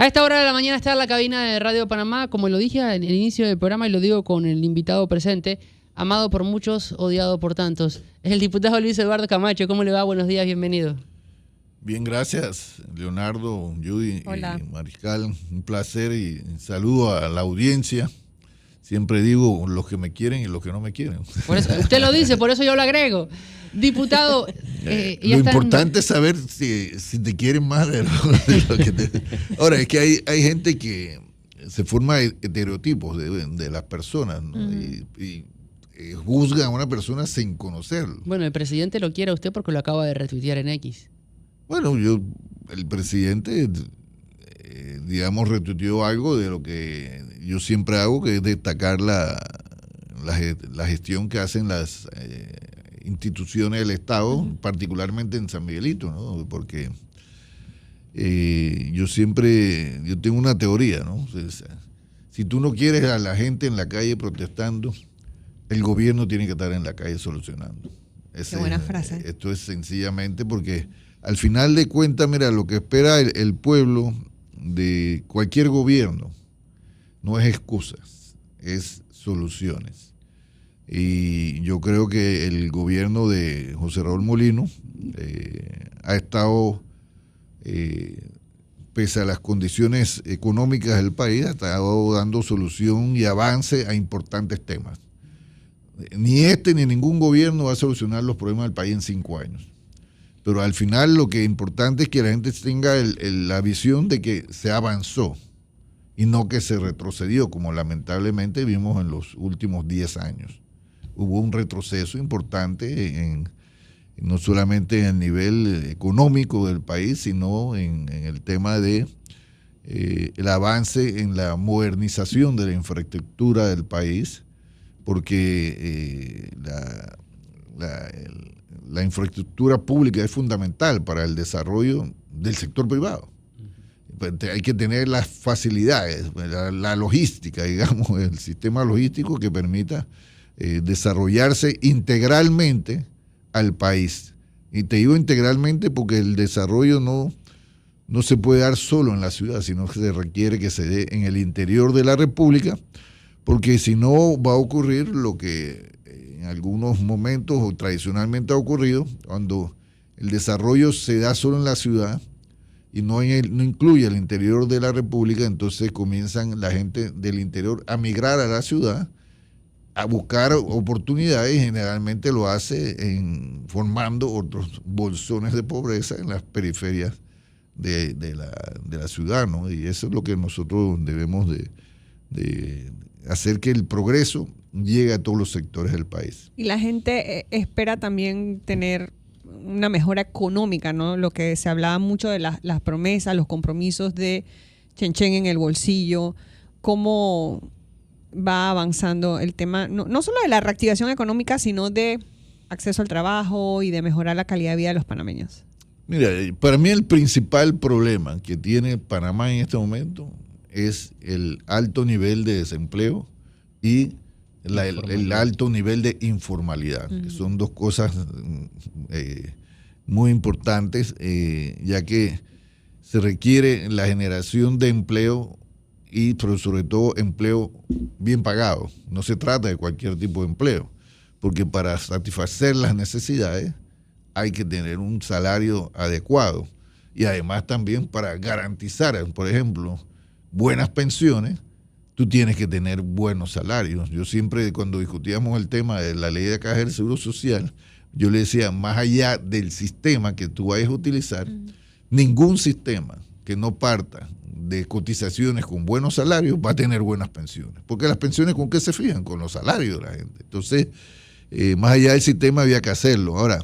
A esta hora de la mañana está en la cabina de Radio Panamá, como lo dije en el inicio del programa y lo digo con el invitado presente, amado por muchos, odiado por tantos. Es el diputado Luis Eduardo Camacho. ¿Cómo le va? Buenos días, bienvenido. Bien, gracias, Leonardo, Judy Hola. y Mariscal. Un placer y saludo a la audiencia. Siempre digo los que me quieren y los que no me quieren. Por eso, usted lo dice, por eso yo lo agrego. Diputado, lo importante es saber si te quieren más de lo que te... Ahora, es que hay gente que se forma estereotipos de las personas, ¿no? Y juzga a una persona sin conocerlo. Bueno, el presidente lo quiere a usted porque lo acaba de retuitear en X. Bueno, el presidente, digamos, retuiteó algo de lo que yo siempre hago, que es destacar la gestión que hacen las instituciones del Estado, particularmente en San Miguelito, ¿no? Porque yo tengo una teoría, ¿no? Si tú no quieres a la gente en la calle protestando, el gobierno tiene que estar en la calle solucionando. Qué buena frase. Esto es sencillamente porque al final de cuentas, mira, lo que espera el pueblo de cualquier gobierno no es excusas, es soluciones. Y yo creo que el gobierno de José Raúl Molino ha estado, pese a las condiciones económicas del país, ha estado dando solución y avance a importantes temas. Ni este ni ningún gobierno va a solucionar los problemas del país en 5 años. Pero al final lo que es importante es que la gente tenga la visión de que se avanzó y no que se retrocedió, como lamentablemente vimos en los últimos 10 años. Hubo un retroceso importante no solamente en el nivel económico del país, sino en el tema de el avance en la modernización de la infraestructura del país, porque la infraestructura pública es fundamental para el desarrollo del sector privado. Hay que tener las facilidades, la logística, digamos, el sistema logístico que permita desarrollarse integralmente al país. Y te digo integralmente porque el desarrollo no se puede dar solo en la ciudad, sino que se requiere que se dé en el interior de la República, porque si no va a ocurrir lo que en algunos momentos o tradicionalmente ha ocurrido, cuando el desarrollo se da solo en la ciudad y no incluye el interior de la República, entonces comienzan la gente del interior a migrar a la ciudad, a buscar oportunidades, y generalmente lo hace formando otros bolsones de pobreza en las periferias de la ciudad, ¿no? Y eso es lo que nosotros debemos de hacer, que el progreso llegue a todos los sectores del país. Y la gente espera también tener una mejora económica, ¿no? Lo que se hablaba mucho de las promesas, los compromisos de Chenchen en el bolsillo, cómo va avanzando el tema, no solo de la reactivación económica, sino de acceso al trabajo y de mejorar la calidad de vida de los panameños. Mira, para mí el principal problema que tiene Panamá en este momento es el alto nivel de desempleo y el alto nivel de informalidad, que son dos cosas muy importantes, ya que se requiere la generación de empleo pero sobre todo empleo bien pagado. No se trata de cualquier tipo de empleo, porque para satisfacer las necesidades hay que tener un salario adecuado y además también para garantizar, por ejemplo, buenas pensiones, tú tienes que tener buenos salarios. Yo siempre, cuando discutíamos el tema de la ley de caja del Seguro Social, yo le decía, más allá del sistema que tú vayas a utilizar, ningún sistema que no parta de cotizaciones con buenos salarios va a tener buenas pensiones. Porque las pensiones, ¿con qué se fijan? Con los salarios de la gente. Entonces, más allá del sistema había que hacerlo. Ahora,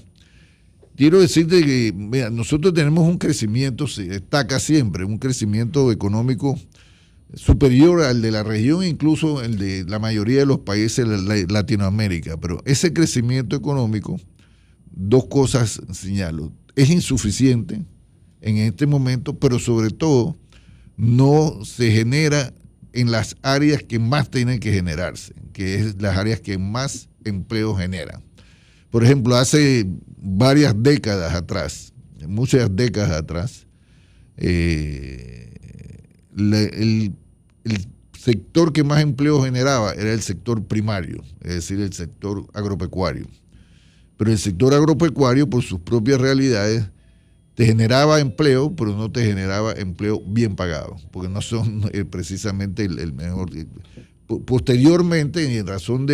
quiero decirte que mira, nosotros tenemos un crecimiento, se destaca siempre, un crecimiento económico superior al de la región, incluso el de la mayoría de los países de Latinoamérica. Pero ese crecimiento económico, dos cosas señalo, es insuficiente en este momento, pero sobre todo no se genera en las áreas que más tienen que generarse, que es las áreas que más empleo generan. Por ejemplo, hace varias décadas atrás, muchas décadas atrás, el sector que más empleo generaba era el sector primario, es decir, el sector agropecuario. Pero el sector agropecuario, por sus propias realidades, te generaba empleo, pero no te generaba empleo bien pagado, porque no son precisamente el mejor. Posteriormente, en razón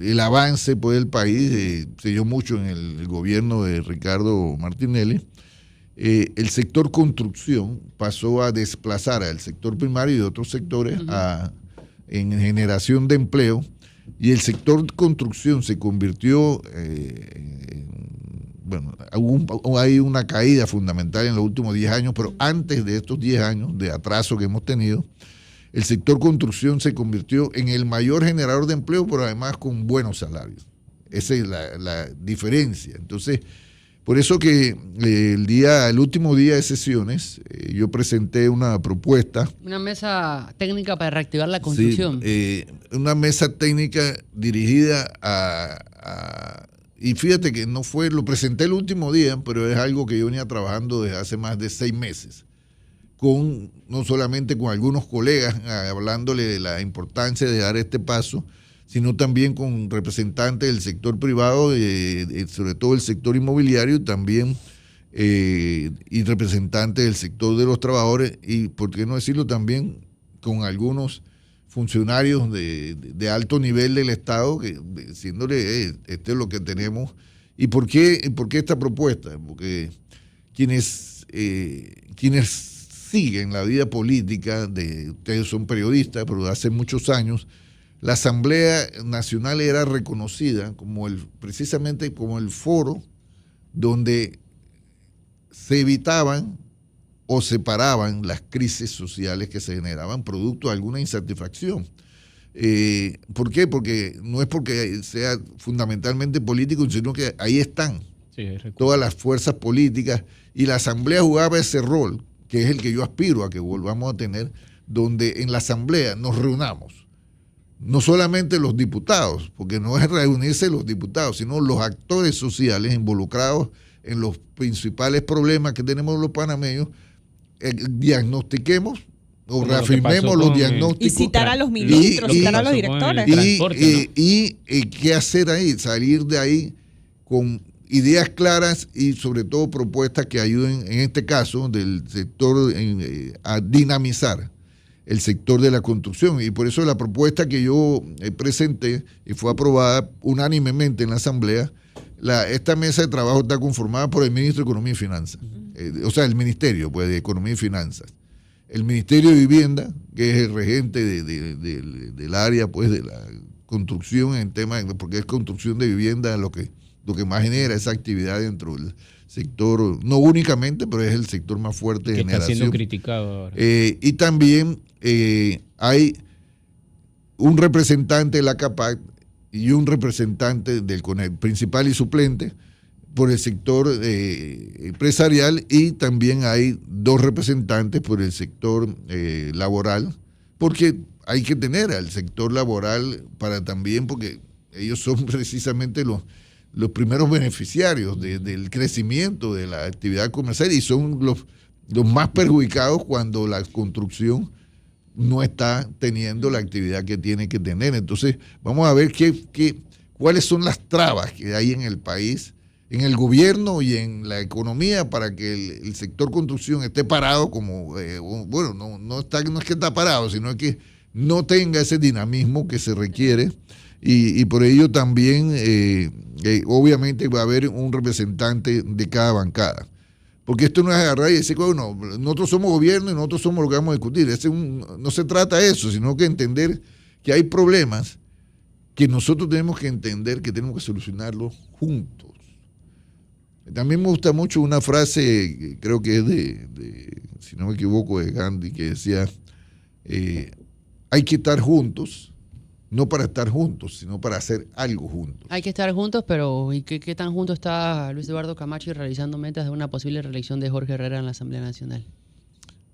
el avance pues, del país, se dio mucho en el gobierno de Ricardo Martinelli, el sector construcción pasó a desplazar al sector primario y de otros sectores en generación de empleo, y el sector construcción se convirtió bueno, hay una caída fundamental en los últimos 10 años, pero antes de estos 10 años de atraso que hemos tenido, el sector construcción se convirtió en el mayor generador de empleo, pero además con buenos salarios. Esa es la diferencia. Entonces, por eso que el último día de sesiones, yo presenté una propuesta. Una mesa técnica para reactivar la construcción. Sí, una mesa técnica dirigida y fíjate que no fue, lo presenté el último día, pero es algo que yo venía trabajando desde hace más de 6 meses, no solamente con algunos colegas, hablándole de la importancia de dar este paso, sino también con representantes del sector privado, sobre todo el sector inmobiliario, también y representantes del sector de los trabajadores, y por qué no decirlo también con algunos funcionarios de alto nivel del Estado, diciéndole, este es lo que tenemos. ¿Y por qué esta propuesta? Porque quienes siguen la vida política, ustedes son periodistas, pero de hace muchos años, la Asamblea Nacional era reconocida precisamente como el foro donde se evitaban o separaban las crisis sociales que se generaban producto de alguna insatisfacción. ¿Por qué? Porque no es porque sea fundamentalmente político, sino que ahí están todas las fuerzas políticas, y la Asamblea jugaba ese rol, que es el que yo aspiro a que volvamos a tener, donde en la Asamblea nos reunamos. No solamente los diputados, porque no es reunirse los diputados, sino los actores sociales involucrados en los principales problemas que tenemos los panameños, diagnostiquemos o reafirmemos los diagnósticos. Y citar a los ministros, citar a los directores. Y qué hacer ahí, salir de ahí con ideas claras y sobre todo propuestas que ayuden, en este caso, del sector a dinamizar el sector de la construcción. Y por eso la propuesta que yo presenté y fue aprobada unánimemente en la Asamblea, esta mesa de trabajo está conformada por el ministro de Economía y Finanzas, o sea, el Ministerio pues, de Economía y Finanzas, el Ministerio de Vivienda, que es el regente del área pues, de la construcción en tema, porque es construcción de vivienda lo que más genera esa actividad dentro del sector, no únicamente, pero es el sector más fuerte de generación. Está siendo criticado ahora. Y también hay un representante de la CAPAC y un representante del CONEP, principal y suplente, por el sector empresarial, y también hay 2 representantes por el sector laboral, porque hay que tener al sector laboral para también, porque ellos son precisamente los primeros beneficiarios del crecimiento de la actividad comercial y son los más perjudicados cuando la construcción no está teniendo la actividad que tiene que tener. Entonces, vamos a ver cuáles son las trabas que hay en el país, en el gobierno y en la economía para que el sector construcción esté parado como, bueno, no es que está parado, sino que no tenga ese dinamismo que se requiere. Y por ello también, obviamente, va a haber un representante de cada bancada. Porque esto no es agarrar y decir, bueno, nosotros somos gobierno y nosotros somos lo que vamos a discutir. No se trata de eso, sino que entender que hay problemas que nosotros tenemos que entender que tenemos que solucionarlos juntos. También me gusta mucho una frase, creo que es si no me equivoco, de Gandhi, que decía, hay que estar juntos, no para estar juntos, sino para hacer algo juntos. Hay que estar juntos, pero ¿y qué tan junto está Luis Eduardo Camacho realizando metas de una posible reelección de Jorge Herrera en la Asamblea Nacional?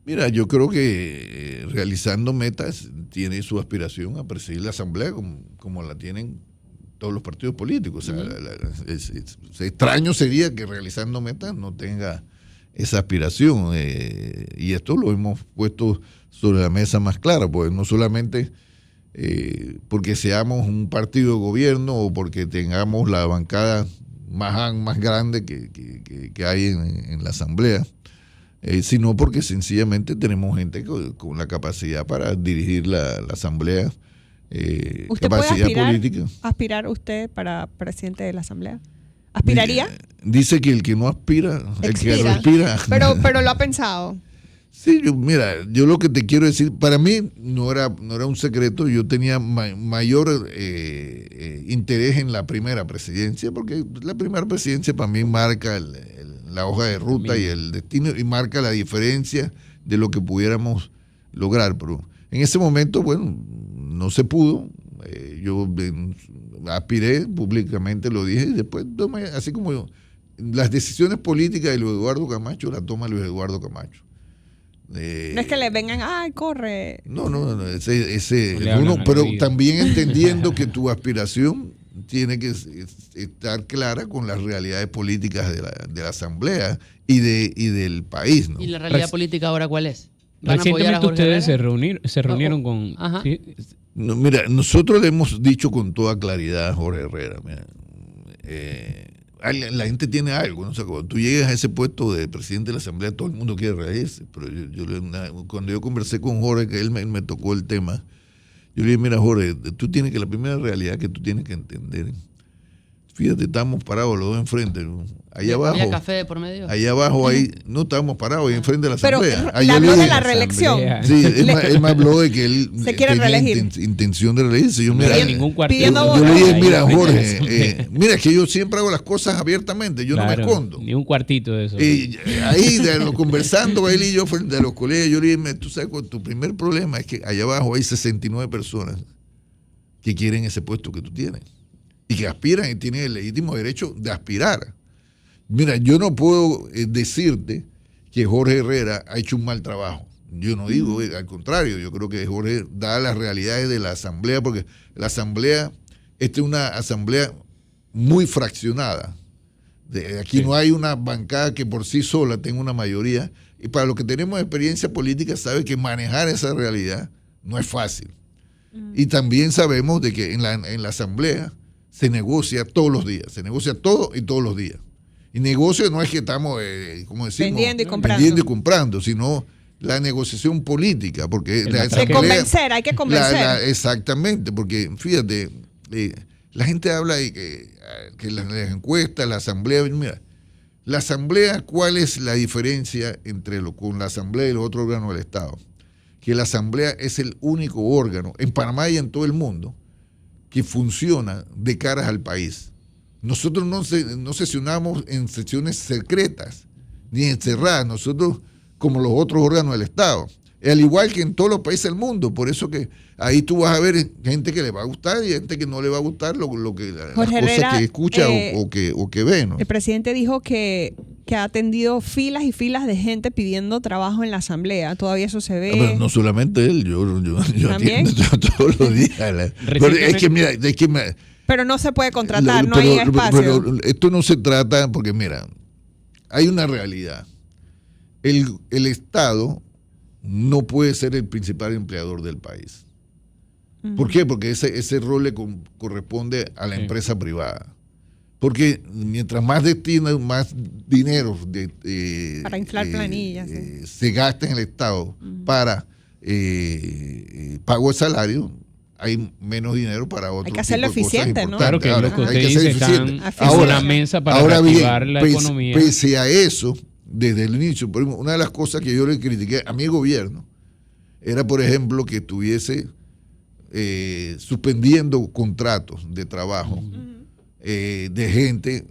Mira, yo creo que realizando metas tiene su aspiración a presidir la Asamblea como la tienen todos los partidos políticos. O sea, extraño sería que realizando metas no tenga esa aspiración. Y esto lo hemos puesto sobre la mesa más clara, pues no solamente porque seamos un partido de gobierno o porque tengamos la bancada más grande que hay en la Asamblea, sino porque sencillamente tenemos gente con la capacidad para dirigir la Asamblea, ¿Usted capacidad puede política. aspirar usted para presidente de la Asamblea? ¿Aspiraría? Dice que el que no aspira, el que Expira. respira. Pero lo ha pensado. Sí, yo lo que te quiero decir, para mí no era un secreto, yo tenía mayor interés en la primera presidencia, porque la primera presidencia para mí marca la hoja de ruta y el destino, y marca la diferencia de lo que pudiéramos lograr. Pero en ese momento, bueno, no se pudo. Yo aspiré públicamente, lo dije, y después tomé, así como las decisiones políticas de Luis Eduardo Camacho, las toma Luis Eduardo Camacho. No es que le vengan, ¡ay, corre! No, No pero vida. también entendiendo que tu aspiración tiene que estar clara con las realidades políticas de la Asamblea y del país, ¿no? ¿Y la realidad política ahora cuál es? ¿Van a apoyar a Recientemente Jorge ustedes Herrera? se reunieron con... Ajá. ¿sí? No, mira, nosotros le hemos dicho con toda claridad a Jorge Herrera, mira, la gente tiene algo, ¿no? O sea, cuando tú llegas a ese puesto de presidente de la Asamblea, todo el mundo quiere reírse, pero cuando yo conversé con Jorge, que él me tocó el tema, yo le dije, mira Jorge, la primera realidad que tú tienes que entender, fíjate, estamos parados los dos enfrente, ¿no? Allá abajo. ¿Había café de por medio? Allá abajo, ahí, no estábamos parados ahí enfrente de la Pero Asamblea. le habló le de dije- la reelección. Sí, él me habló de que él Se quiere tenía reelegir. intención de reelegirse. Yo, No mira, era ningún cuartito. pidiendo yo le dije, Ahí mira, enfrente de la Jorge, Asamblea. mira, que yo siempre hago las cosas abiertamente, yo no Claro, me escondo. Ni un cuartito de eso. Y ahí, conversando él y yo frente a los colegas, yo le dije, tú sabes cuál, tu primer problema es que allá abajo hay 69 personas que quieren ese puesto que tú tienes y que aspiran y tienen el legítimo derecho de aspirar. Mira, yo no puedo decirte que Jorge Herrera ha hecho un mal trabajo. Yo no digo, al contrario, yo creo que Jorge da las realidades de la Asamblea, porque la Asamblea, esta es una Asamblea muy fraccionada. Aquí no hay una bancada que por sí sola tenga una mayoría, y para los que tenemos experiencia política sabe que manejar esa realidad no es fácil. Y también sabemos de que en la Asamblea se negocia todos los días, se negocia todo y todos los días. Y negocio no es que estamos, como decimos, Vendiendo y comprando. sino la negociación política, porque la De De Asamblea, convencer, hay que convencer. exactamente, porque fíjate, la gente habla de que las encuestas, la Asamblea, mira, la Asamblea, ¿cuál es la diferencia con la Asamblea y los otros órganos del Estado? Que la Asamblea es el único órgano, en Panamá y en todo el mundo, que funciona de caras al país. Nosotros no sesionamos en sesiones secretas, ni encerradas, nosotros como los otros órganos del Estado, al igual que en todos los países del mundo. Por eso que ahí tú vas a ver gente que le va a gustar y gente que no le va a gustar las Jorge cosas Herrera, que escucha o que ve, ¿no? El presidente dijo que ha atendido filas y filas de gente pidiendo trabajo en la Asamblea. Todavía eso se ve. Pero no solamente él, yo ¿También? atiendo todos los días. Es que mira, Pero no se puede contratar, no hay pero espacio. esto no se trata, porque mira, hay una realidad. El Estado no puede ser el principal empleador del país. ¿Por qué? Porque ese rol le corresponde a la empresa privada. Porque mientras más destinos, más dinero Para inflar planillas, se gasta en el Estado para pago de salario, hay menos dinero para otro Hay que hacerlo tipo de cosas eficiente, ¿no? Claro que importantes. lo que Ahora, hay usted ser dice, están eficiente. en una mesa para ahora reactivar bien, la economía. pese a eso, desde el inicio, por ejemplo, una de las cosas que yo le critiqué a mi gobierno era, por ejemplo, que estuviese suspendiendo contratos de trabajo de gente.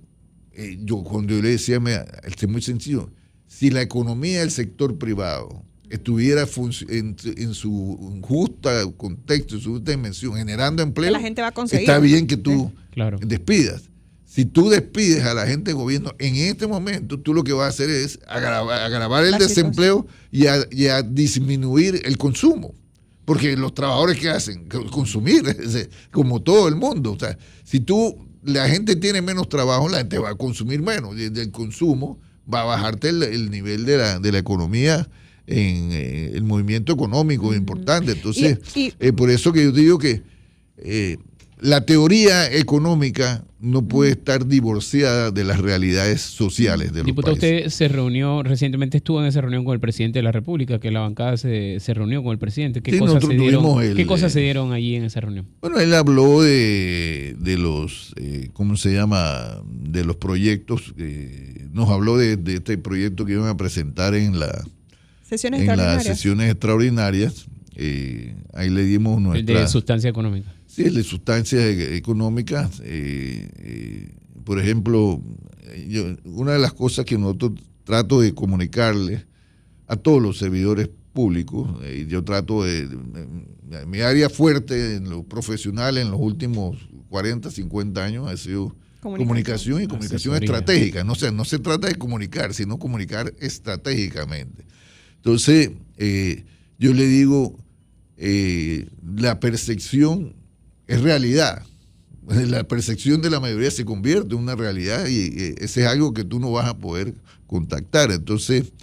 Cuando yo le decía, es muy sencillo, si la economía del sector privado estuviera en su justa contexto, en su justa dimensión, generando empleo, la gente va a conseguir. está bien que tú Claro. despidas. Si tú despides a la gente de gobierno, en este momento tú lo que vas a hacer es agravar el La desempleo y a disminuir el consumo. Porque los trabajadores, ¿qué hacen? Consumir, como todo el mundo. O sea, si la gente tiene menos trabajo, la gente va a consumir menos. Y el consumo va a bajarte el nivel de la economía en el movimiento económico importante. Entonces, por eso que yo digo que la teoría económica no puede estar divorciada de las realidades sociales de los Diputado, países. usted se reunió, recientemente estuvo en esa reunión con el presidente de la República, que la bancada se reunió con el presidente. ¿Qué cosas se dieron allí en esa reunión? Bueno, él habló de los, ¿cómo se llama? De los proyectos. Nos habló de este proyecto que iban a presentar en las sesiones extraordinarias. Ahí le dimos nuestra... De sustancia económica. Sí, el de sustancias económicas. Por ejemplo, una de las cosas que nosotros trato de comunicarle a todos los servidores públicos, yo trato de mi área fuerte en lo profesional en los últimos 40, 50 años ha sido comunicación y comunicación estratégica. No se trata de comunicar, sino comunicar estratégicamente. Entonces, yo le digo, la percepción es realidad. La percepción de la mayoría se convierte en una realidad y ese es algo que tú no vas a poder contactar. Entonces,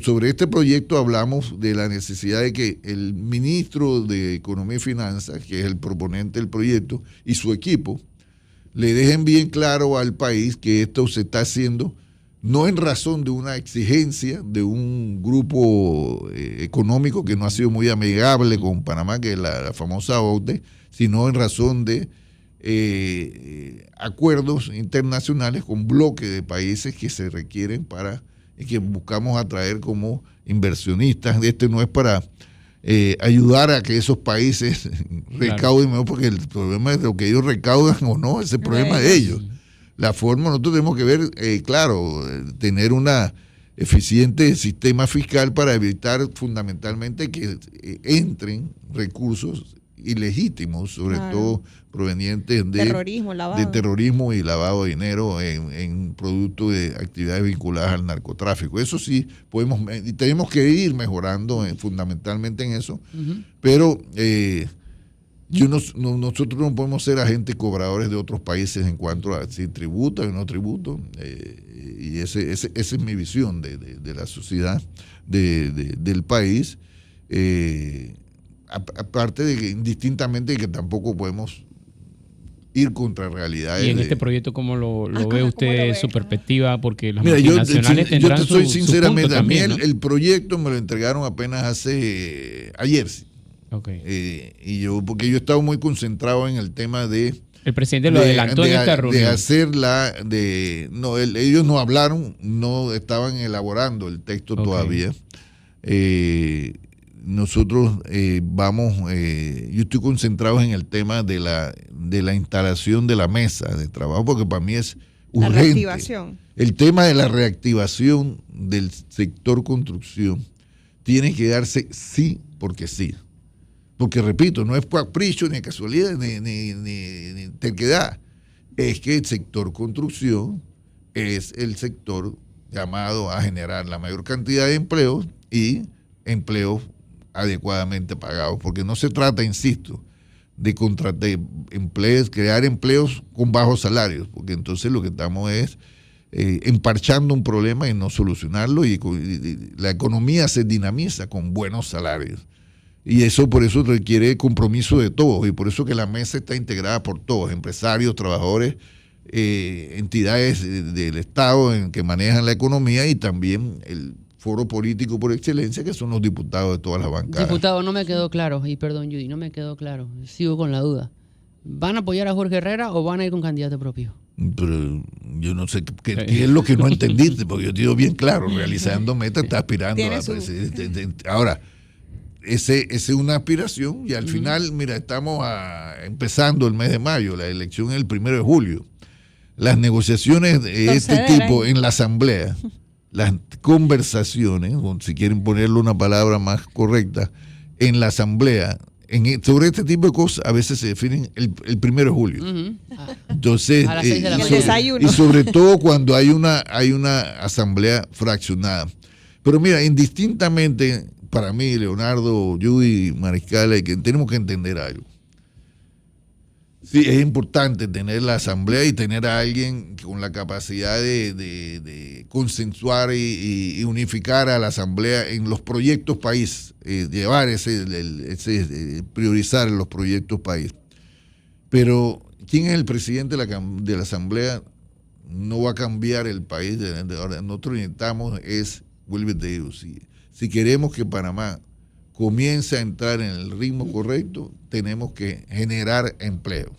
sobre este proyecto hablamos de la necesidad de que el ministro de Economía y Finanzas, que es el proponente del proyecto, y su equipo, le dejen bien claro al país que esto se está haciendo no en razón de una exigencia de un grupo económico que no ha sido muy amigable con Panamá, que es la famosa OCDE, sino en razón de acuerdos internacionales con bloques de países que se requieren para y que buscamos atraer como inversionistas. Este no es para ayudar a que esos países recauden mejor, porque el problema es lo que ellos recaudan o no, ese es el problema de ellos. La forma, nosotros tenemos que ver, tener una eficiente sistema fiscal para evitar fundamentalmente que entren recursos ilegítimos, sobre todo provenientes de terrorismo y lavado de dinero en producto de actividades vinculadas al narcotráfico. Eso sí, tenemos que ir mejorando fundamentalmente en eso, pero nosotros no podemos ser agentes cobradores de otros países en cuanto a si tributan o no tributan, y esa es mi visión de la sociedad del país. Aparte de que indistintamente de que tampoco podemos ir contra realidades. Y en este proyecto, ¿cómo lo ve usted, su perspectiva? Porque las multinacionales tendrán yo te soy sinceramente, su punto también, a mí el proyecto me lo entregaron apenas ayer. Okay. Porque yo he estado muy concentrado en el tema de... El presidente lo adelantó en esta reunión. Ellos no hablaron, no estaban elaborando el texto todavía. Nosotros yo estoy concentrado en el tema de la instalación de la mesa de trabajo, porque para mí es urgente. La reactivación. El tema de la reactivación del sector construcción tiene que darse sí porque sí. Porque, repito, no es capricho, ni casualidad, ni terquedad. Es que el sector construcción es el sector llamado a generar la mayor cantidad de empleos y empleos adecuadamente pagados. Porque no se trata, insisto, de crear empleos con bajos salarios, porque entonces lo que estamos es emparchando un problema y no solucionarlo, y la economía se dinamiza con buenos salarios. Y por eso requiere compromiso de todos, y por eso que la mesa está integrada por todos, empresarios, trabajadores, entidades del Estado que manejan la economía, y también el foro político por excelencia, que son los diputados de todas las bancadas. Diputado, no me quedó claro, y perdón, Judy, no me quedó claro, sigo con la duda. ¿Van a apoyar a Jorge Herrera o van a ir con candidato propio? Pero yo no sé qué es lo que no entendiste, porque yo te digo bien claro, realizando metas, está aspirando a presidente. Ahora, esa es una aspiración, y al final, mira, estamos empezando el mes de mayo, la elección es el 1 de julio. Las negociaciones de este tipo en la asamblea, las conversaciones, o si quieren ponerle una palabra más correcta, en la asamblea, sobre este tipo de cosas, a veces se definen el 1 de julio. Entonces, y sobre todo cuando hay una asamblea fraccionada. Pero mira, indistintamente, para mí, Leonardo, Judy, Mariscal, que tenemos que entender algo. Sí, es importante tener la asamblea y tener a alguien con la capacidad de consensuar y unificar a la asamblea en los proyectos país, llevar priorizar los proyectos país. Pero ¿quién es el presidente de la asamblea? No va a cambiar el país. Ahora nosotros necesitamos vuelve te digo, si queremos que Panamá comience a entrar en el ritmo correcto, tenemos que generar empleo.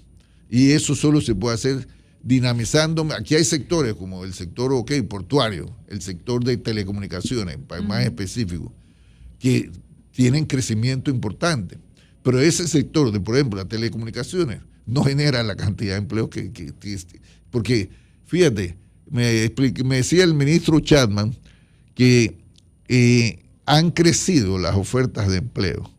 Y eso solo se puede hacer dinamizando. Aquí hay sectores como el sector portuario, el sector de telecomunicaciones, más específico, que tienen crecimiento importante. Pero ese sector de, por ejemplo, las telecomunicaciones, no genera la cantidad de empleo porque, fíjate, me decía el ministro Chapman que han crecido las ofertas de empleo,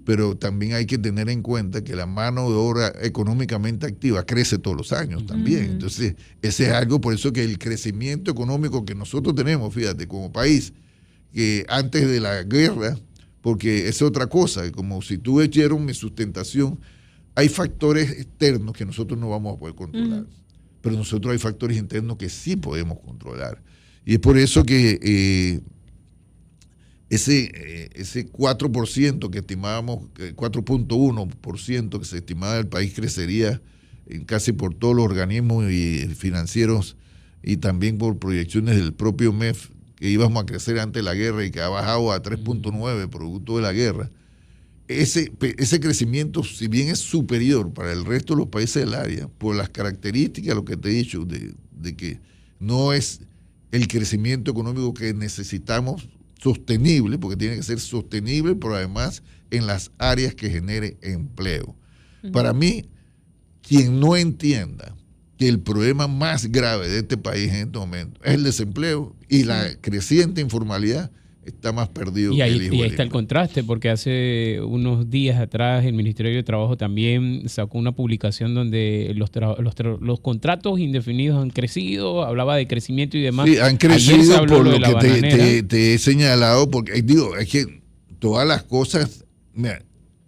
pero también hay que tener en cuenta que la mano de obra económicamente activa crece todos los años también. Entonces, ese es algo, por eso que el crecimiento económico que nosotros tenemos, fíjate, como país, que antes de la guerra, porque es otra cosa, como si tú echaron mi sustentación, hay factores externos que nosotros no vamos a poder controlar, pero nosotros hay factores internos que sí podemos controlar. Y es por eso que ese 4% que estimábamos, 4.1% que se estimaba el país crecería casi por todos los organismos financieros y también por proyecciones del propio MEF, que íbamos a crecer antes de la guerra y que ha bajado a 3.9 producto de la guerra. Ese crecimiento, si bien es superior para el resto de los países del área, por las características, lo que te he dicho, de que no es el crecimiento económico que necesitamos sostenible, porque tiene que ser sostenible, pero además en las áreas que genere empleo. Para mí, quien no entienda que el problema más grave de este país en este momento es el desempleo y la creciente informalidad, está más perdido. Y ahí está el contraste, porque hace unos días atrás el Ministerio de Trabajo también sacó una publicación donde los contratos indefinidos han crecido, hablaba de crecimiento y demás. Sí, han crecido por lo que te he señalado, porque digo, es que todas las cosas, mira,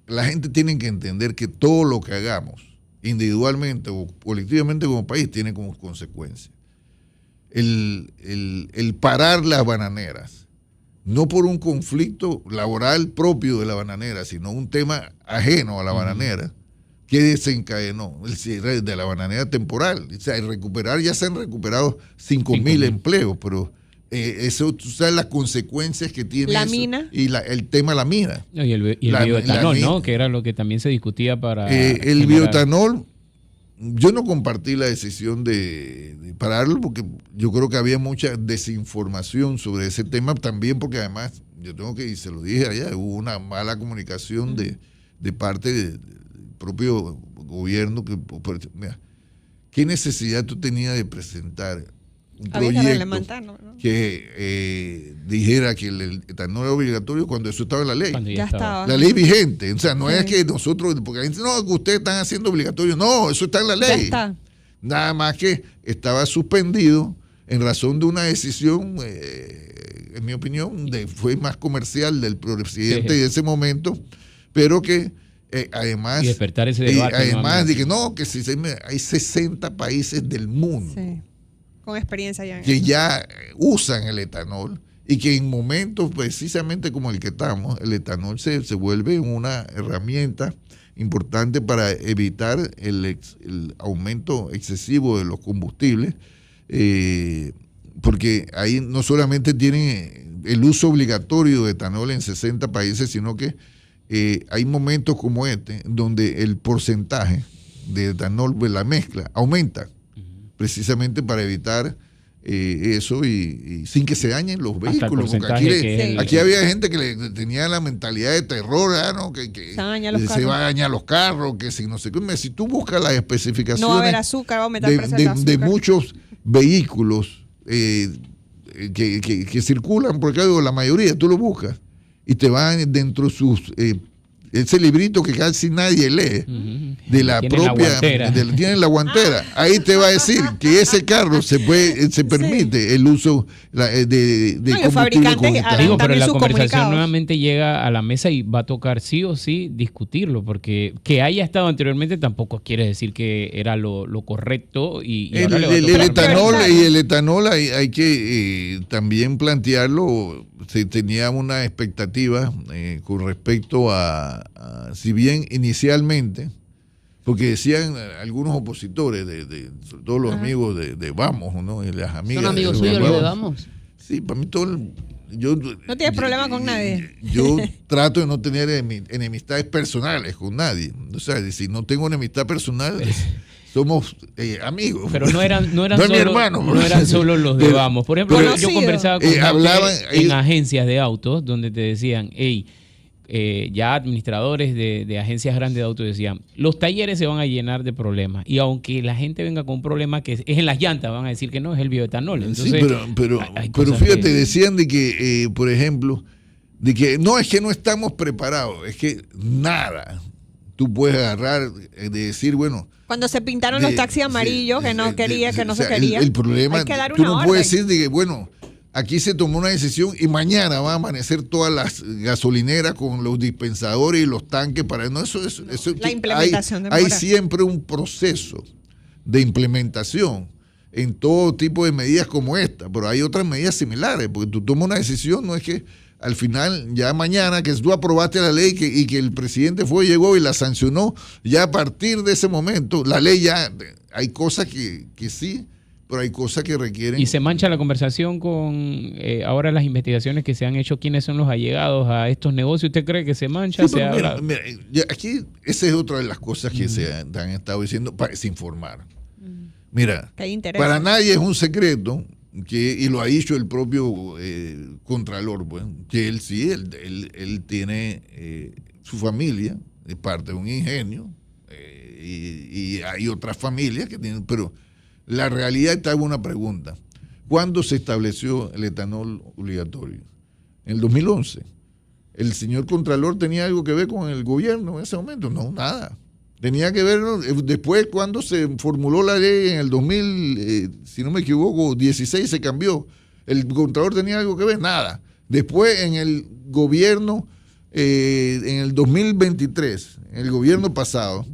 la gente tiene que entender que todo lo que hagamos, individualmente o colectivamente como país, tiene como consecuencia. El parar las bananeras, no por un conflicto laboral propio de la bananera, sino un tema ajeno a la bananera, que desencadenó el cierre de la bananera temporal. O sea, ya se han recuperado 5.000 empleos, pero eso, tú sabes las consecuencias que tiene la eso, mina y el tema de la mina. Y el bioetanol, ¿no? Que era lo que también se discutía para el bioetanol. Yo no compartí la decisión de pararlo porque yo creo que había mucha desinformación sobre ese tema, también porque además, yo tengo que, y se lo dije allá, hubo una mala comunicación de parte del propio gobierno. Mira, ¿qué necesidad tú tenías de presentar un proyecto que dijera que el etanol era obligatorio cuando eso estaba en la ley? Ya estaba. La ley vigente. O sea, no es que nosotros, porque la gente, no, que ustedes están haciendo obligatorio. No, eso está en la ley. Ya está. Nada más que estaba suspendido en razón de una decisión, en mi opinión, fue más comercial del presidente de ese momento, pero que además, y despertar ese debate, además de que no, que si hay 60 países del mundo con experiencia ya que ya usan el etanol y que en momentos precisamente como el que estamos, el etanol se vuelve una herramienta importante para evitar el aumento excesivo de los combustibles, porque ahí no solamente tienen el uso obligatorio de etanol en 60 países, sino que hay momentos como este donde el porcentaje de etanol, la mezcla, aumenta, precisamente para evitar eso y sin que se dañen los vehículos. Porque aquí había gente que tenía la mentalidad de terror, ¿no? que se va a dañar los carros, que si no sé qué. Si tú buscas las especificaciones, no va a haber azúcar, va a aumentar el precio del azúcar. De muchos vehículos que circulan, porque la mayoría tú lo buscas y te van dentro de sus ese librito que casi nadie lee, de la Tiene propia, la guantera. tiene la guantera, ahí te va a decir que ese carro se permite el uso de No, y los combustible fabricantes con etanol. Digo, pero también la sus conversación comunicados. nuevamente llega a la mesa y va a tocar sí o sí discutirlo, porque que haya estado anteriormente tampoco quiere decir que era lo correcto y ahora le va a tocar. El etanol hay que también plantearlo. Se tenía una expectativa con respecto a, si bien inicialmente, porque decían algunos opositores, sobre todo los amigos de Vamos, ¿no? Y las amigas. ¿Son amigos suyos los de Vamos? Sí, para mí todo. No tienes problema con nadie. Yo trato de no tener enemistades personales con nadie. O sea, si no tengo enemistad personal, somos amigos. Pero no eran No es mi solo, hermano. no eran solo los de Pero- Vamos. Por ejemplo, pero- yo conversaba con gente hablaban- en agencias de autos donde te decían, hey, ya administradores de agencias grandes de autos decían, los talleres se van a llenar de problemas. Y aunque la gente venga con un problema que es en las llantas, van a decir que no, es el bioetanol. Entonces, Sí, pero hay cosas fíjate, que- decían de que, por ejemplo, de que no es que no estamos preparados, es que nada tú puedes agarrar de decir, bueno, Cuando se pintaron los taxis amarillos, que no quería, que no se quería. El problema, hay que dar tú una no orden. puedes decir de que, bueno, aquí se tomó una decisión y mañana va a amanecer todas las gasolineras con los dispensadores y los tanques para no eso La implementación hay demora. siempre un proceso de implementación en todo tipo de medidas como esta, pero hay otras medidas similares, porque tú tomas una decisión, no es que al final, ya mañana que tú aprobaste la ley y que el presidente llegó y la sancionó, ya a partir de ese momento, la ley ya, hay cosas que sí, pero hay cosas que requieren. Y se mancha la conversación con ahora las investigaciones que se han hecho, quiénes son los allegados a estos negocios. ¿Usted cree que se mancha? Sí, Se pero habla- mira, aquí esa es otra de las cosas que se han estado diciendo para desinformar. Mira, Que hay intereses. para nadie es un secreto y lo ha dicho el propio Contralor, pues, que él sí, él tiene su familia, es parte de un ingenio, y hay otras familias que tienen, pero la realidad está en una pregunta. ¿Cuándo se estableció el etanol obligatorio? En el 2011. ¿El señor Contralor tenía algo que ver con el gobierno en ese momento? No, nada. Tenía que ver, ¿no? Después cuando se formuló la ley en el 2000, si no me equivoco, 16 se cambió. ¿El Contralor tenía algo que ver? Nada. Después en el gobierno, en el 2023, en el gobierno pasado,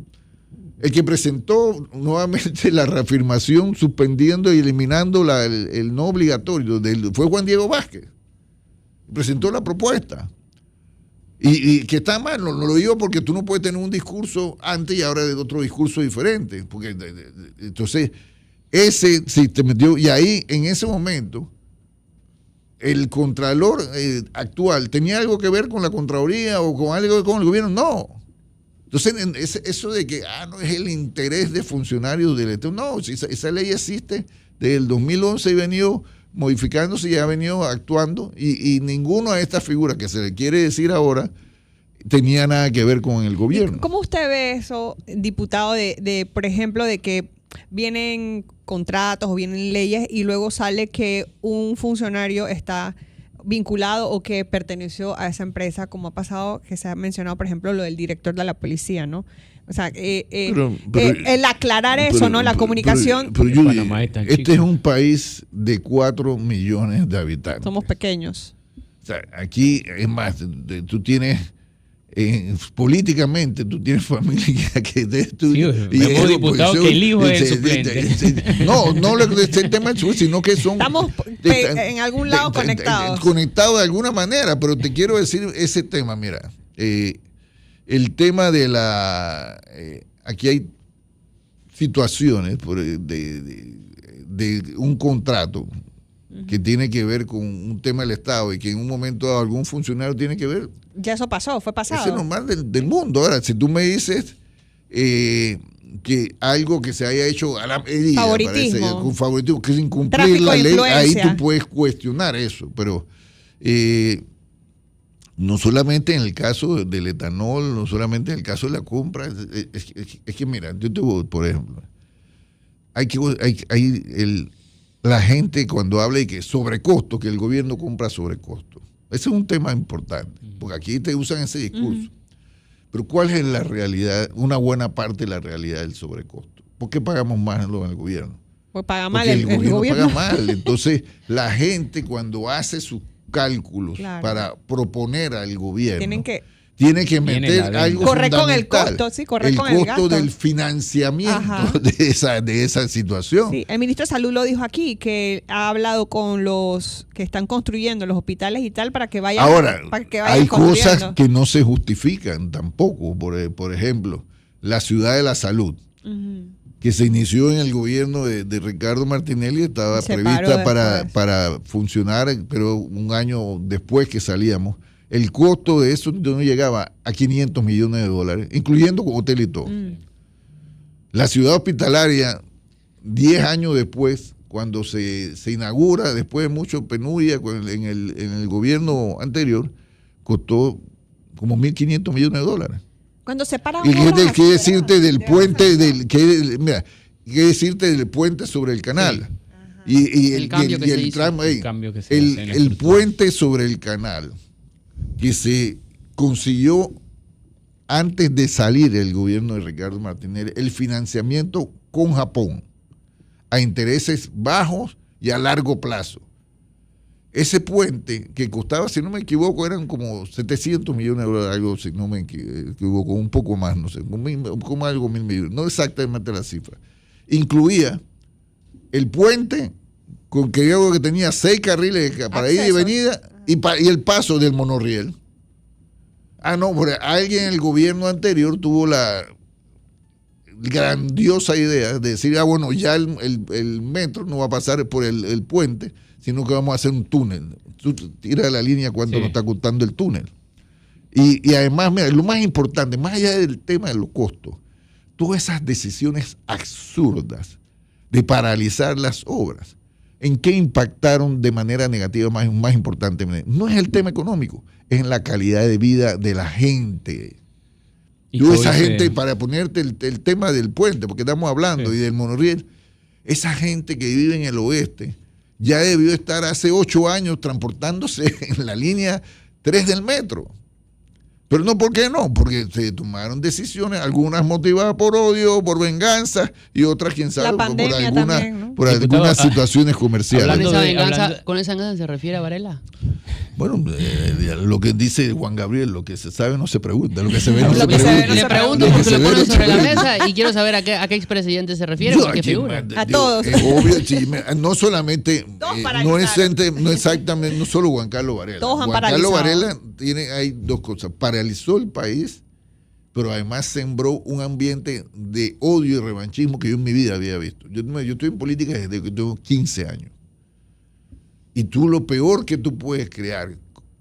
el que presentó nuevamente la reafirmación suspendiendo y eliminando el no obligatorio fue Juan Diego Vázquez. Presentó la propuesta. Y que está mal, no lo digo porque tú no puedes tener un discurso antes y ahora de otro discurso diferente. Porque entonces, ese sí te metió. Y ahí, en ese momento, el Contralor actual tenía algo que ver con la Contraloría o con algo con el gobierno. No. Entonces, eso de que no es el interés de funcionarios del Estado. No, esa ley existe desde el 2011 y ha venido modificándose y ha venido actuando y ninguna de estas figuras que se le quiere decir ahora tenía nada que ver con el gobierno. ¿Cómo usted ve eso, diputado, por ejemplo, de que vienen contratos o vienen leyes y luego sale que un funcionario está vinculado o que perteneció a esa empresa, como ha pasado, que se ha mencionado, por ejemplo, lo del director de la policía, ¿no? O sea, el aclarar eso, ¿no? La comunicación. Pero, Judy, Panamá es tan chico. este es un país de 4 millones de habitantes. Somos pequeños. O sea, aquí, es más, tú tienes, políticamente, tú tienes familia que vemos diputados que el hijo es el suplente. No es el tema, sino que son... Estamos en algún lado conectados. Conectados de alguna manera, pero te quiero decir ese tema, mira, el tema de aquí hay situaciones de un contrato que tiene que ver con un tema del Estado y que en un momento dado algún funcionario tiene que ver. Ya eso pasó, fue pasado. Eso es normal del mundo. Ahora, si tú me dices que algo que se haya hecho a la medida, Favoritismo. con favoritismo, que es incumplir Tráfico la de ley, ahí influencia. tú puedes cuestionar eso. Pero no solamente en el caso del etanol, no solamente en el caso de la compra, es que mira, yo te voy, por ejemplo, la gente cuando habla de que sobrecosto, que el gobierno compra sobrecosto. Ese es un tema importante, porque aquí te usan ese discurso. Pero ¿cuál es la realidad, una buena parte de la realidad del sobrecosto? ¿Por qué pagamos más en el gobierno? Pues paga mal Porque el gobierno. paga mal. Entonces, la gente cuando hace sus cálculos Claro. para proponer al gobierno, Tiene que que meter algo correr con el fundamental, costo, sí, correr con el costo gasto. del financiamiento Ajá. de esa situación. Sí, el ministro de Salud lo dijo aquí, que ha hablado con los que están construyendo los hospitales y tal para que vayan, Ahora, hay cosas construyendo. que no se justifican tampoco. Por ejemplo, la ciudad de la salud, Ujú. que se inició en el gobierno de Ricardo Martinelli, estaba Se prevista paró después. para funcionar, pero un año después que salíamos. El costo de eso no llegaba a $500 millones, incluyendo hotel y todo. La ciudad hospitalaria, 10 años después, cuando se inaugura, después de mucho penuria en el gobierno anterior, costó como $1.500 millones. Cuando se para Y una qué decirte del de puente, qué decirte del puente sobre el canal. Y El cambio que se hizo. El cambio que se hace en la el estructura. puente sobre el canal que se consiguió antes de salir el gobierno de Ricardo Martinelli, el financiamiento con Japón a intereses bajos y a largo plazo. Ese puente que costaba, si no me equivoco, eran como $700 millones, algo, si no me equivoco, un poco más, no sé, como algo 1.000 millones, no exactamente la cifra. Incluía el puente con que yo que tenía 6 carriles para ir y Acceso. venida y el paso del monorriel. No, porque alguien en el gobierno anterior tuvo la grandiosa idea de decir, bueno, ya el metro no va a pasar por el puente, sino que vamos a hacer un túnel. Tú tiras la línea cuánto nos está costando el túnel. Y además, mira, lo más importante, más allá del tema de los costos, todas esas decisiones absurdas de paralizar las obras, ¿en qué impactaron de manera negativa más importante? No es el tema económico, es en la calidad de vida de la gente. Esa gente, para ponerte el tema del puente, porque estamos hablando, y del monorriel, esa gente que vive en el oeste ya debió estar hace 8 años transportándose en la línea 3 del metro. Pero no, ¿por qué no? Porque se tomaron decisiones, algunas motivadas por odio, por venganza, y otras, quién sabe, La pandemia también, ¿no? por Diputado, algunas situaciones comerciales. Hablando ¿Con esa venganza se refiere a Varela? Bueno, lo que dice Juan Gabriel, lo que se sabe no se pregunta, lo que se ve no Lo se que se ve pregunta. no Le se pregunto Lo que porque se lo ve ponen no se sobre la pregunta. mesa y quiero saber a qué expresidente se refiere, Yo con qué aquí, figura. A todos. Es obvio, sí, no solamente, Todos no paralizaron. exactamente, no solo Juan Carlos Varela. Todos han Juan Carlos paralizado. Varela hay dos cosas, paralizó el país, pero además sembró un ambiente de odio y revanchismo que yo en mi vida había visto. Yo estoy en política desde que tengo 15 años. Y tú lo peor que tú puedes crear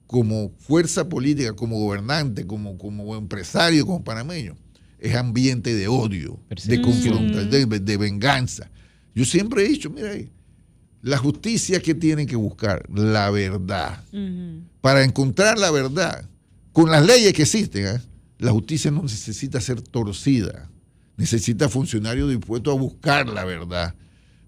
como fuerza política, como gobernante, como empresario, como panameño, es ambiente de odio, de Persecución. confrontación, de venganza. Yo siempre he dicho, mira, la justicia que tiene que buscar, la verdad. Para encontrar la verdad, con las leyes que existen, la justicia no necesita ser torcida, necesita funcionarios dispuestos a buscar la verdad.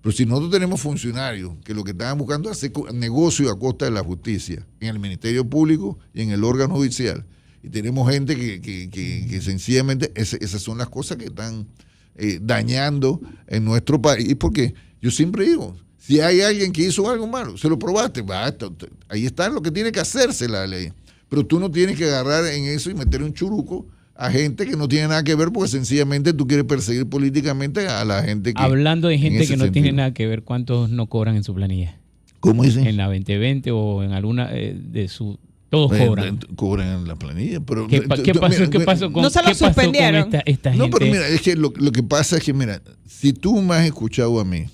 Pero si nosotros tenemos funcionarios que lo que están buscando es hacer negocio a costa de la justicia, en el Ministerio Público y en el órgano judicial, y tenemos gente que sencillamente esas son las cosas que están dañando en nuestro país, porque yo siempre digo, si hay alguien que hizo algo malo, se lo probaste, basta, ahí está lo que tiene que hacerse la ley. Pero tú no tienes que agarrar en eso y meter un churuco a gente que no tiene nada que ver, porque sencillamente tú quieres perseguir políticamente a la gente que... Hablando de en gente ese que no sentido. tiene nada que ver, ¿cuántos no cobran en su planilla? ¿Cómo dicen? En la 2020 o en alguna de su... Todos cobran. Cobran en la planilla. Pero, ¿Qué pasó con No se lo qué pasó con suspendieron. esta No, gente? pero mira, es que lo que pasa es que, mira, si tú me has escuchado a mí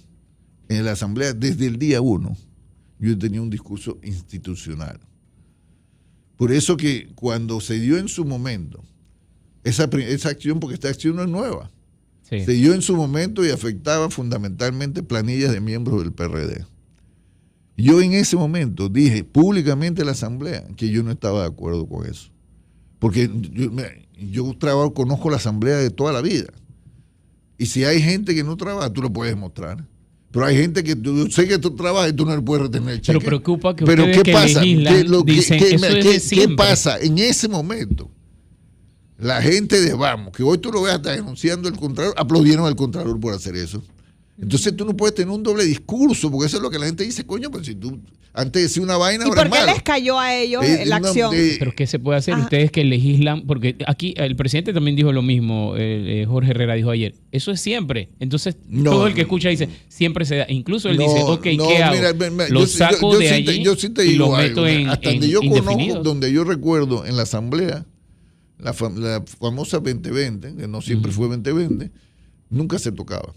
en la Asamblea desde el día 1, yo tenía un discurso institucional. Por eso que cuando se dio en su momento esa acción, porque esta acción no es nueva, Sí. se dio en su momento y afectaba fundamentalmente planillas de miembros del PRD. Yo en ese momento dije públicamente en la Asamblea que yo no estaba de acuerdo con eso. Porque yo trabajo, conozco la Asamblea de toda la vida. Y si hay gente que no trabaja, tú lo puedes mostrar. Pero hay gente que yo sé que tú trabajas y tú no le puedes retener el cheque. Pero preocupa que Pero ustedes ¿qué que pasa? legislan dicen, eso es de ¿Qué siempre. pasa en ese momento? La gente de Vamos, que hoy tú lo ves hasta denunciando al Contralor, aplaudieron al Contralor por hacer eso. Entonces tú no puedes tener un doble discurso, porque eso es lo que la gente dice, coño, pero si tú antes decías una vaina, ¿Y ahora por qué es malo. les cayó a ellos la acción? Pero ¿qué se puede hacer? Ajá. Ustedes que legislan, porque aquí el presidente también dijo lo mismo, Jorge Herrera dijo ayer, eso es siempre. Entonces No, todo el que no. escucha dice, siempre se da. Incluso él No, dice, ok, no, ¿qué hago? mira, Lo saco de sí allí yo sí te y digo lo meto algo, en, hasta en donde yo indefinido. conozco, donde yo recuerdo en la asamblea, la famosa 2020, que no siempre fue 2020, nunca se tocaba.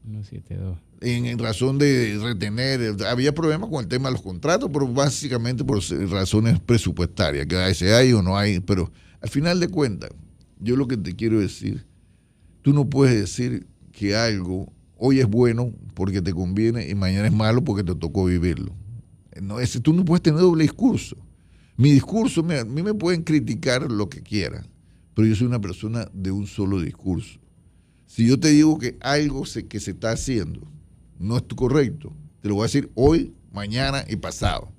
172. En razón de retener, había problemas con el tema de los contratos, pero básicamente por razones presupuestarias, que a veces hay o no hay, pero al final de cuentas, yo lo que te quiero decir, tú no puedes decir que algo hoy es bueno porque te conviene y mañana es malo porque te tocó vivirlo. No, tú no puedes tener doble discurso. Mi discurso, mira, a mí me pueden criticar lo que quieran, pero yo soy una persona de un solo discurso. Si yo te digo que algo que se está haciendo no es correcto, te lo voy a decir hoy, mañana y pasado.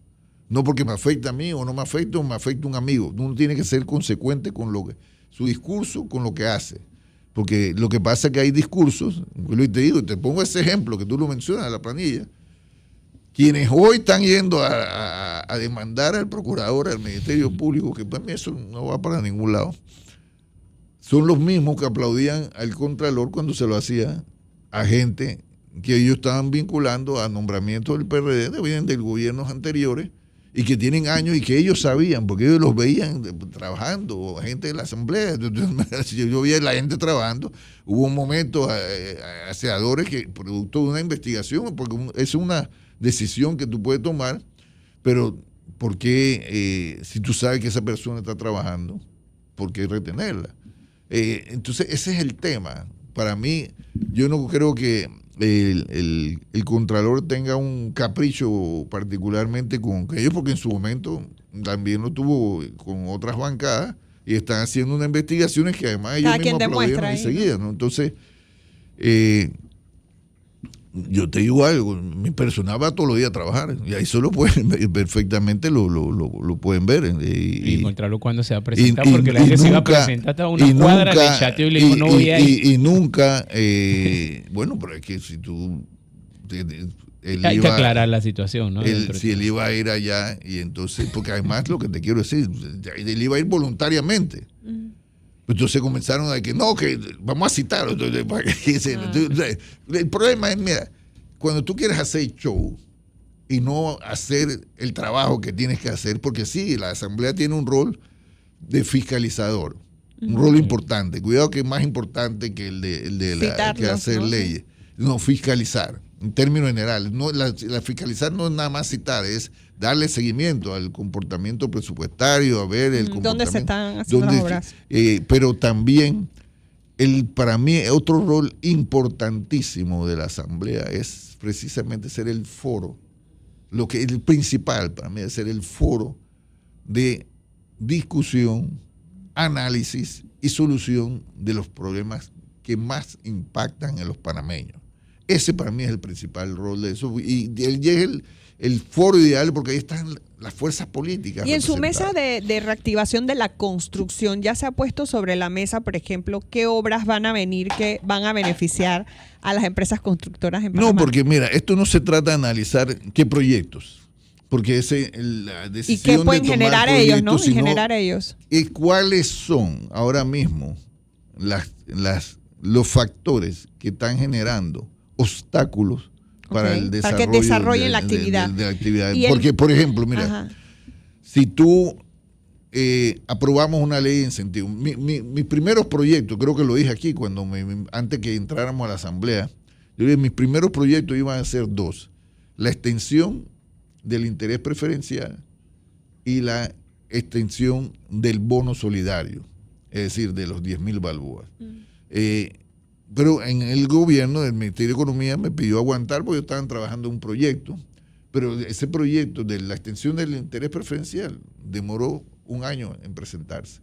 No porque me afecta a mí o no me afecta o me afecta a un amigo. Uno tiene que ser consecuente con su discurso, con lo que hace. Porque lo que pasa es que hay discursos, te digo, te pongo ese ejemplo que tú lo mencionas, la planilla, quienes hoy están yendo a demandar al procurador, al Ministerio Público, que para mí eso no va para ningún lado, son los mismos que aplaudían al Contralor cuando se lo hacía a gente que ellos estaban vinculando a nombramientos del PRD, que vienen de gobiernos anteriores y que tienen años y que ellos sabían, porque ellos los veían trabajando, gente de la asamblea. Yo vi a la gente trabajando. Hubo un momento, aseadores, que producto de una investigación, porque es una decisión que tú puedes tomar, pero ¿por qué, si tú sabes que esa persona está trabajando, por qué retenerla? Entonces ese es el tema. Para mí, yo no creo que el Contralor tenga un capricho particularmente con ellos, porque en su momento también lo tuvo con otras bancadas y están haciendo unas investigaciones que además ellos mismos aplaudieron enseguida, ¿no? Entonces, yo te digo algo, mi personal va todos los días a trabajar y ahí solo pueden ver, perfectamente lo pueden ver. Y Contralor cuando se va a presentar, porque la gente se iba a presentar hasta una cuadra de chateo y le dijo, no voy a ir. Y nunca, bueno, pero es que si tú... Hay que aclarar la situación, ¿no? Si él iba a ir allá, y entonces, porque además lo que te quiero decir, él iba a ir voluntariamente. Entonces comenzaron a que no, que vamos a citar. El problema es, mira, cuando tú quieres hacer show y no hacer el trabajo que tienes que hacer, porque sí, la Asamblea tiene un rol de fiscalizador, un rol importante. Cuidado que es más importante que el de que hacer leyes. No, fiscalizar, en términos generales. No, la fiscalizar no es nada más citar, es darle seguimiento al comportamiento presupuestario, a ver el comportamiento. ¿Dónde se están haciendo las obras? Pero también, para mí, otro rol importantísimo de la Asamblea es precisamente ser el foro, el principal para mí es ser el foro de discusión, análisis y solución de los problemas que más impactan en los panameños. Ese para mí es el principal rol de eso. Y es el foro ideal porque ahí están las fuerzas políticas. Y en su mesa de reactivación de la construcción, ¿ya se ha puesto sobre la mesa, por ejemplo, qué obras van a venir que van a beneficiar a las empresas constructoras en Panamá? No, porque mira, esto no se trata de analizar qué proyectos, porque la decisión ¿y qué pueden de tomar generar ellos, no? sino, Generar ellos. ¿Y cuáles son ahora mismo los factores que están generando obstáculos para el desarrollo, para que desarrollen la actividad? De la actividad. Porque, por ejemplo, mira, si tú aprobamos una ley de incentivos, mis primeros proyectos, creo que lo dije aquí antes que entráramos a la asamblea, yo dije, mis primeros proyectos iban a ser dos: la extensión del interés preferencial y la extensión del bono solidario, es decir, de los 10.000 balboas. Pero en el gobierno del Ministerio de Economía me pidió aguantar porque estaban trabajando un proyecto, pero ese proyecto de la extensión del interés preferencial demoró un año en presentarse.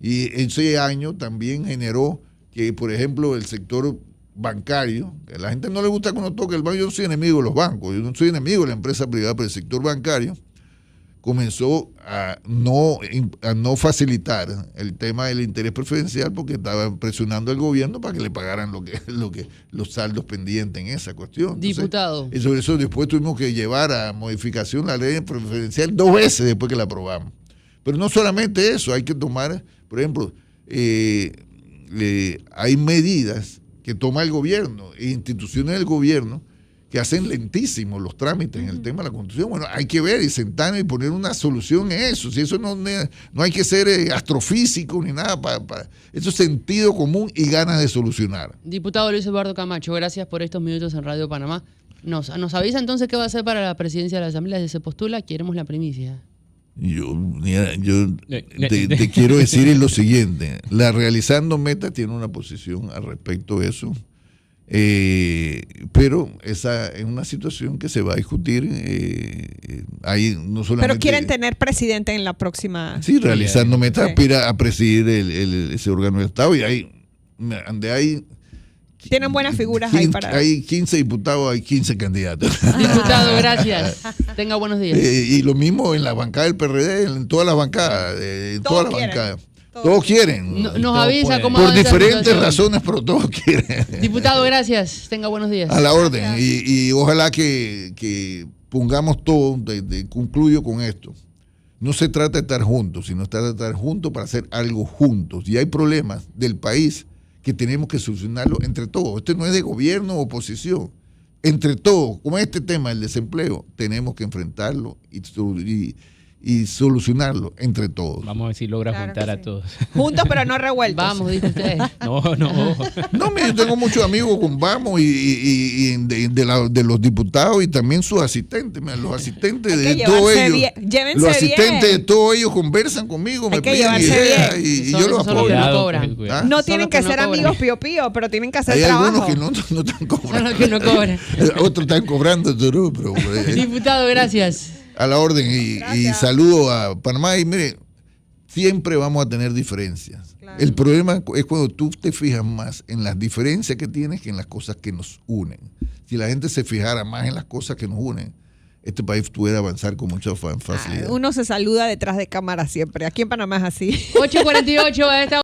Y ese año también generó que, por ejemplo, el sector bancario, que a la gente no le gusta que uno toque el banco, yo no soy enemigo de los bancos, yo no soy enemigo de la empresa privada, pero el sector bancario comenzó a no facilitar el tema del interés preferencial porque estaban presionando al gobierno para que le pagaran los saldos pendientes en esa cuestión. Entonces, Diputado. y sobre eso después tuvimos que llevar a modificación la ley preferencial 2 veces después que la aprobamos. Pero no solamente eso, hay que tomar, por ejemplo, hay medidas que toma el gobierno e instituciones del gobierno que hacen lentísimos los trámites en el tema de la Constitución. Bueno, hay que ver y sentarnos y poner una solución en eso. Si eso no hay que ser astrofísico ni nada, eso es sentido común y ganas de solucionar. Diputado Luis Eduardo Camacho, gracias por estos minutos en Radio Panamá. Nos avisa entonces qué va a hacer para la presidencia de la Asamblea. Si se postula, queremos la primicia. Yo te quiero decir lo siguiente. La Realizando Meta tiene una posición al respecto de eso. Pero esa es una situación que se va a discutir. Ahí no solamente, pero quieren tener presidente en la próxima. Sí, Realizando Meta sí. aspira a presidir ese órgano del Estado y hay tienen buenas figuras ahí para. Hay 15 diputados, hay 15 candidatos. Diputado, gracias. Tenga buenos días. Y lo mismo en la bancada del PRD, en todas las bancadas, Todos quieren. Todos quieren. Nos avisa cómo por avanza la diferentes situación. razones, pero todos quieren. Diputado, gracias. Tenga buenos días. A la orden. Y ojalá que pongamos todo, concluyo con esto. No se trata de estar juntos, sino se trata de estar juntos para hacer algo juntos. Y hay problemas del país que tenemos que solucionarlo entre todos. Esto no es de gobierno o oposición. Entre todos, como este tema del desempleo, tenemos que enfrentarlo y solucionarlo entre todos. Vamos a ver si logra Claro juntar que a sí. todos. Juntos pero no revueltos. Vamos, dijo usted. No. No, mire, yo tengo muchos amigos con Vamos y de los diputados y también sus asistentes. Mira, los asistentes Hay de que todos llevarse ellos. bien. Llévense Los asistentes bien. de todos ellos conversan conmigo, Hay me que piden llevarse ideas bien. y Son yo los esos son los apoyo. que no Cuidado, cobran. cuidado. ¿Ah? No Son tienen los que que no ser cobran. amigos pío pío, pero tienen que hacer Hay trabajo. algunos que no están Son cobrando. los que no cobran. Otros están cobrando, pero Diputado, gracias. a la orden. Y Gracias. saludo a Panamá. Y mire, siempre vamos a tener diferencias. Claro. El problema es cuando tú te fijas más en las diferencias que tienes que en las cosas que nos unen. Si la gente se fijara más en las cosas que nos unen, este país pudiera avanzar con mucha facilidad. Uno se saluda detrás de cámara siempre. Aquí en Panamá es así. 8:48 a esta